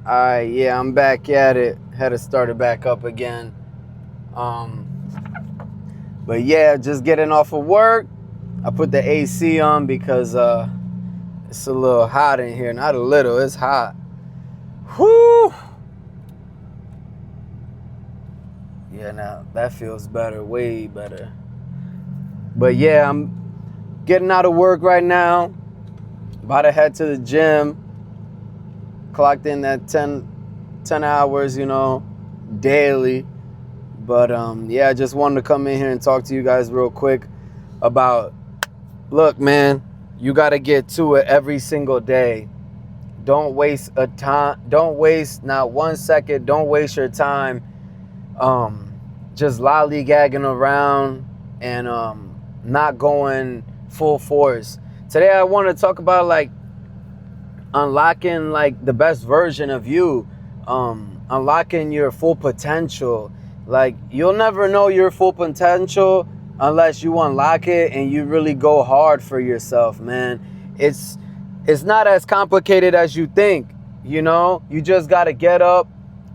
Alright, yeah, I'm back at it. Had to start it back up again. Um, but yeah, just getting off of work. I put the AC on because it's a little hot in here. Not a little, it's hot. Whoo! Yeah, now that feels better, way better. But yeah, I'm getting out of work right now. About to head to the gym. Clocked in at 10 hours, daily. But yeah, I just wanted to come in here and talk to you guys real quick about, look, man, you got to get to it every single day. Don't waste not 1 second. Don't waste your time just lollygagging around and not going full force. Today I want to talk about like unlocking like the best version of you, unlocking your full potential. Like, you'll never know your full potential unless you unlock it and you really go hard for yourself, man. It's not as complicated as you think, You just got to get up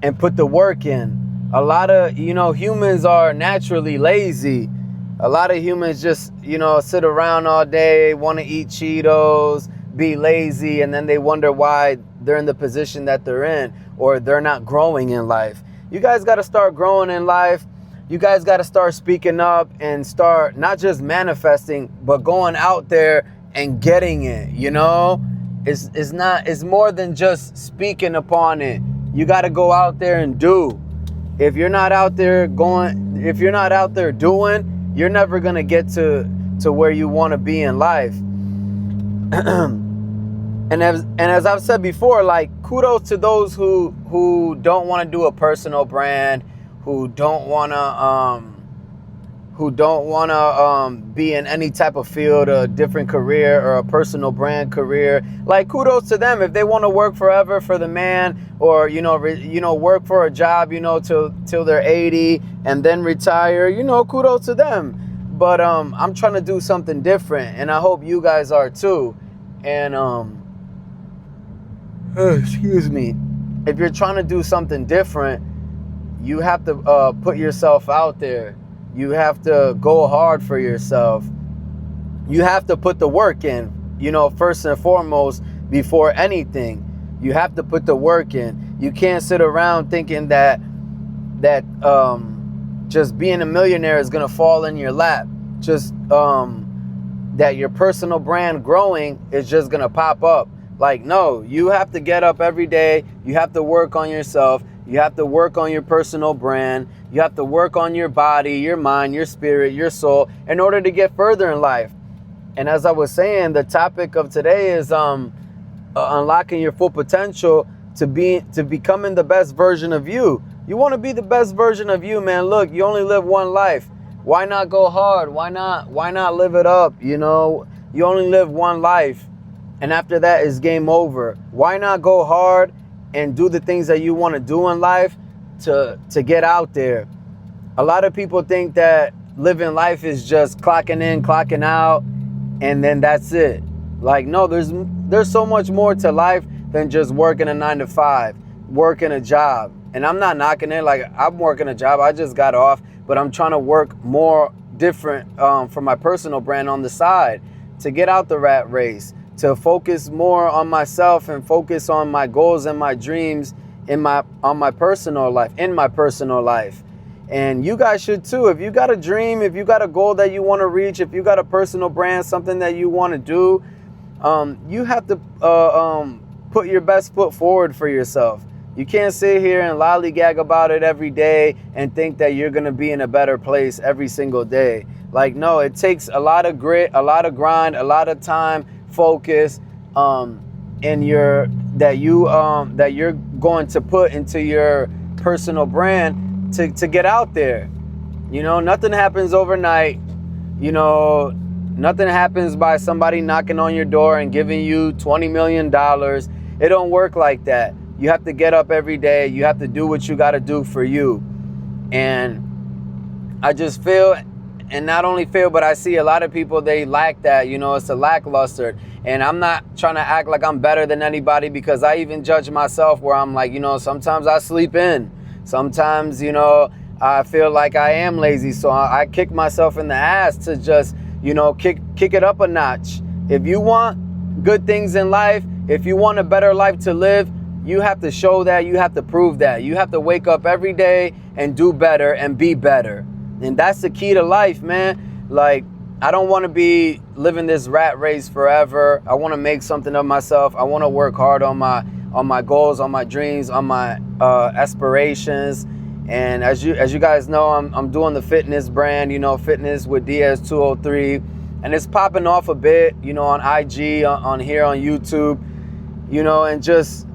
and put the work in. A lot of, humans are naturally lazy. A lot of humans just, sit around all day, want to eat Cheetos, be lazy, and then they wonder why they're in the position that they're in, or they're not growing in life. You guys got to start growing in life. You guys got to start speaking up and start not just manifesting, but going out there and getting it, It's more than just speaking upon it. You got to go out there and do. If you're not out there doing, you're never going to get to where you want to be in life. And as I've said before, like, kudos to those who don't want to do a personal brand, who don't want to be in any type of field, a different career or a personal brand career. Like, kudos to them. If they want to work forever for the man, or work for a job till they're 80 and then retire, kudos to them. But I'm trying to do something different, and I hope you guys are too. And excuse me, if you're trying to do something different, you have to put yourself out there. You have to go hard for yourself. You have to put the work in, first and foremost, before anything. You have to put the work in. You can't sit around thinking that just being a millionaire is going to fall in your lap. Just that your personal brand growing is just going to pop up. Like, no, you have to get up every day. You have to work on yourself. You have to work on your personal brand. You have to work on your body, your mind, your spirit, your soul in order to get further in life. And as I was saying, the topic of today is unlocking your full potential to becoming the best version of you. You want to be the best version of you, man. Look, you only live one life. Why not go hard? Why not live it up? You only live one life, and after that is game over. Why not go hard and do the things that you want to do in life to get out there? A lot of people think that living life is just clocking in, clocking out, and then that's it. Like, no, there's so much more to life than just working a 9-to-5, working a job. And I'm not knocking it. Like, I'm working a job. I just got off, but I'm trying to work more different for my personal brand on the side, to get out the rat race, to focus more on myself and focus on my goals and my dreams in my personal life. And you guys should too. If you got a dream, if you got a goal that you want to reach, if you got a personal brand, something that you want to do, you have to put your best foot forward for yourself. You can't sit here and lollygag about it every day and think that you're going to be in a better place every single day. Like, no, it takes a lot of grit, a lot of grind, a lot of time, focus, that you're going to put into your personal brand to get out there. Nothing happens overnight. Nothing happens by somebody knocking on your door and giving you $20 million. It don't work like that. You have to get up every day. You have to do what you got to do for you. And I just feel, and not only feel, but I see a lot of people, they lack that. It's a lackluster. And I'm not trying to act like I'm better than anybody, because I even judge myself where I'm like, sometimes I sleep in. Sometimes, I feel like I am lazy. So I kick myself in the ass to just, kick it up a notch. If you want good things in life, if you want a better life to live, you have to show that, you have to prove that. You have to wake up every day and do better and be better. And that's the key to life, man. Like, I don't want to be living this rat race forever. I want to make something of myself. I want to work hard on my goals, on my dreams, on my aspirations. And as you guys know, I'm doing the fitness brand, fitness with DS203, and it's popping off a bit, on IG, on here on YouTube, and just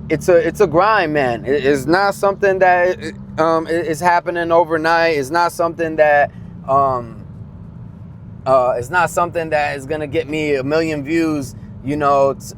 it's a grind, man. It's not something that is happening overnight. It's not something that is gonna get me 1 million views,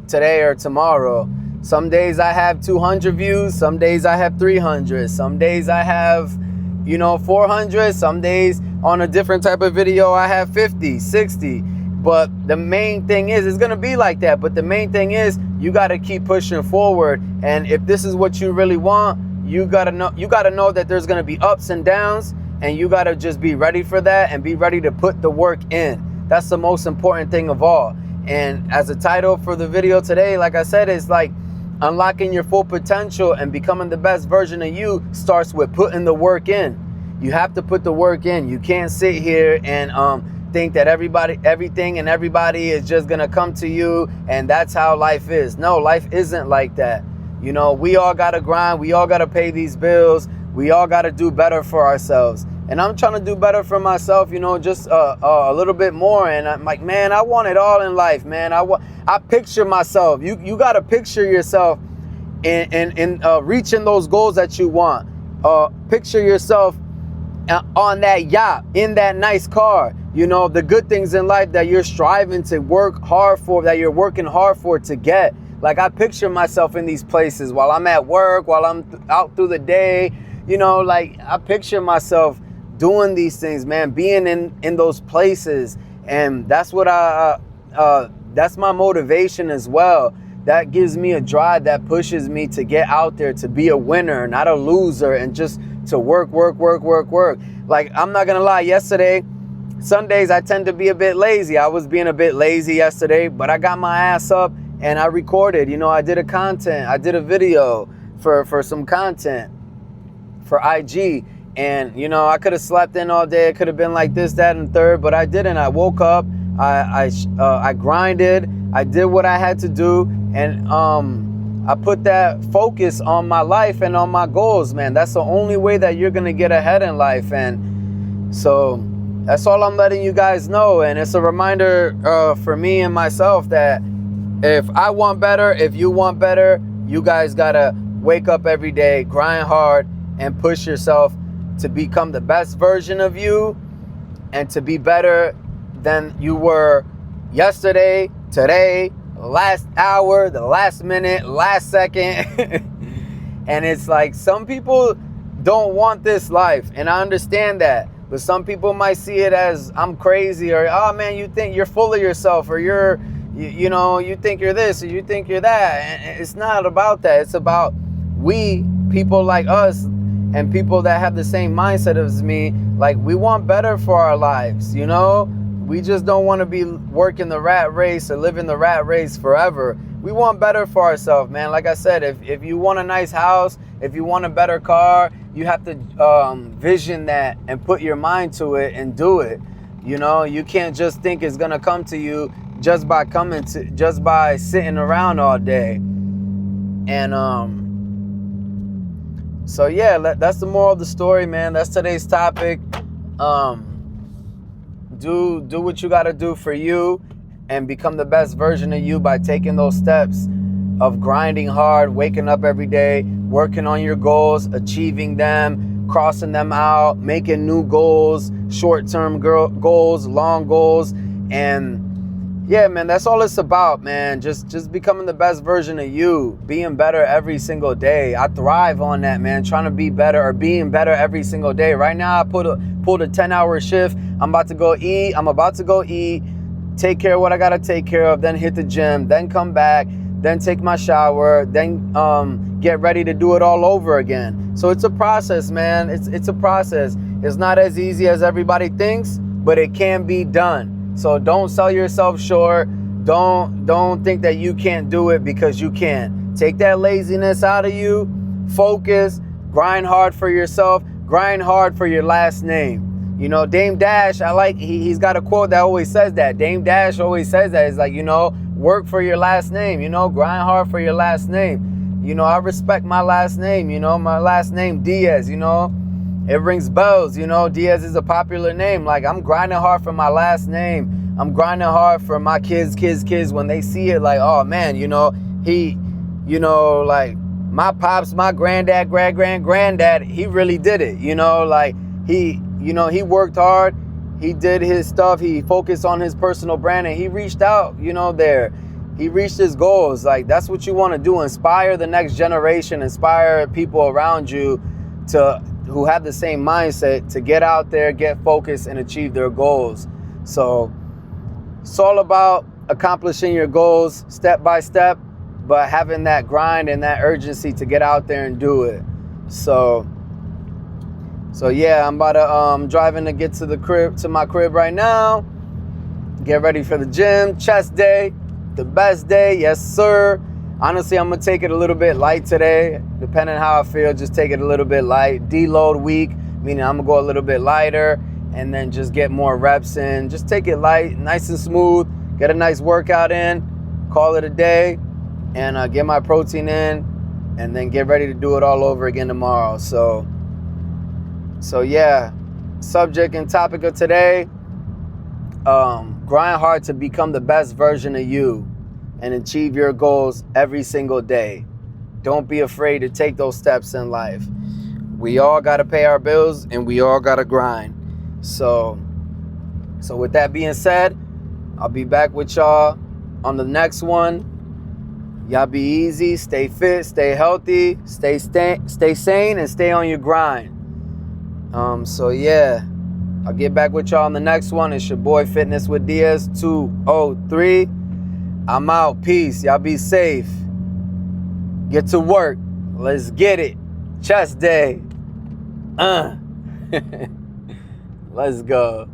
today or tomorrow. Some days I have 200 views, some days I have 300, some days I have, 400, some days on a different type of video I have 50, 60. But the main thing is, it's gonna be like that. But the main thing is, you gotta keep pushing forward. And if this is what you really want, you gotta know that there's gonna be ups and downs, and you gotta just be ready for that and be ready to put the work in. That's the most important thing of all. And as a title for the video today, like I said, it's like, unlocking your full potential and becoming the best version of you starts with putting the work in. You have to put the work in. You can't sit here and think that everything and everybody is just gonna come to you and that's how life is. No, life isn't like that. We all gotta grind. We all gotta pay these bills. We all gotta do better for ourselves. And I'm trying to do better for myself, just a little bit more. And I'm like, man, I want it all in life, man. I picture myself. You got to picture yourself in reaching those goals that you want. Picture yourself on that yacht, in that nice car. The good things in life that you're striving to work hard for, that you're working hard for to get. Like, I picture myself in these places while I'm at work, while I'm out through the day. Like, I picture myself doing these things, man, being in those places. And that's what that's my motivation as well. That gives me a drive, that pushes me to get out there, to be a winner, not a loser, and just to work. Like, I'm not gonna lie, yesterday, Sundays I tend to be a bit lazy. I was being a bit lazy yesterday, but I got my ass up and I recorded. I did a video for some content for IG. And, I could have slept in all day. It could have been like this, that, and third, but I didn't. I woke up, I grinded, I did what I had to do, and I put that focus on my life and on my goals, man. That's the only way that you're going to get ahead in life. And so that's all I'm letting you guys know. And it's a reminder for me and myself that if I want better, if you want better, you guys got to wake up every day, grind hard, and push yourself to become the best version of you and to be better than you were yesterday, today, last hour, the last minute, last second. And it's like, some people don't want this life, and I understand that. But some people might see it as I'm crazy, or, oh man, you think you're full of yourself, or you think you're this, or you think you're that. And it's not about that. It's about people like us, and people that have the same mindset as me. Like, we want better for our lives, We just don't want to be working the rat race or living the rat race forever. We want better for ourselves, man. Like I said, if you want a nice house, if you want a better car, you have to vision that and put your mind to it and do it. You can't just think it's gonna come to you just by sitting around all day. And so yeah, that's the moral of the story, man. That's today's topic. Do what you got to do for you and become the best version of you by taking those steps of grinding hard, waking up every day, working on your goals, achieving them, crossing them out, making new goals, short-term goals, long goals. And yeah, man, that's all it's about, man. Just becoming the best version of you, being better every single day. I thrive on that, man, trying to be better or being better every single day. Right now, I pulled a 10-hour shift. I'm about to go eat. take care of what I gotta take care of, then hit the gym, then come back, then take my shower, then get ready to do it all over again. So it's a process, man. It's a process. It's not as easy as everybody thinks, but it can be done. So don't sell yourself short. Don't think that you can't do it, because you can. Take that laziness out of you. Focus. Grind hard for yourself. Grind hard for your last name. You know, Dame Dash, he's got a quote that always says that. Dame Dash always says that. It's like, you know, work for your last name, you know, grind hard for your last name. You know, I respect my last name, you know, my last name Diaz, you know, it rings bells, you know, Diaz is a popular name. Like, I'm grinding hard for my last name. I'm grinding hard for my kids when they see it, like, oh man, you know, he, you know, like my pops, my granddad, granddad, he really did it, you know, like he, you know, he worked hard, he did his stuff, he focused on his personal brand, and he reached out, you know, he reached his goals. Like, that's what you want to do, inspire the next generation, inspire people around you who have the same mindset to get out there, get focused, and achieve their goals. So it's all about accomplishing your goals step by step, but having that grind and that urgency to get out there and do it. So yeah, I'm about to driving to get to my crib right now. Get ready for the gym. Chest day, the best day, yes sir. Honestly, I'm gonna take it a little bit light today, depending on how I feel. Just take it a little bit light. Deload week, meaning I'm gonna go a little bit lighter, and then just get more reps in. Just take it light, nice and smooth. Get a nice workout in. Call it a day, and get my protein in, and then get ready to do it all over again tomorrow. So yeah, subject and topic of today, grind hard to become the best version of you and achieve your goals every single day. Don't be afraid to take those steps in life. We all got to pay our bills, and we all got to grind. So with that being said, I'll be back with y'all on the next one. Y'all be easy, stay fit, stay healthy, stay sane, and stay on your grind. So yeah, I'll get back with y'all on the next one. It's your boy Fitness with Diaz 203. I'm out. Peace. Y'all be safe. Get to work. Let's get it. Chest day. Let's go.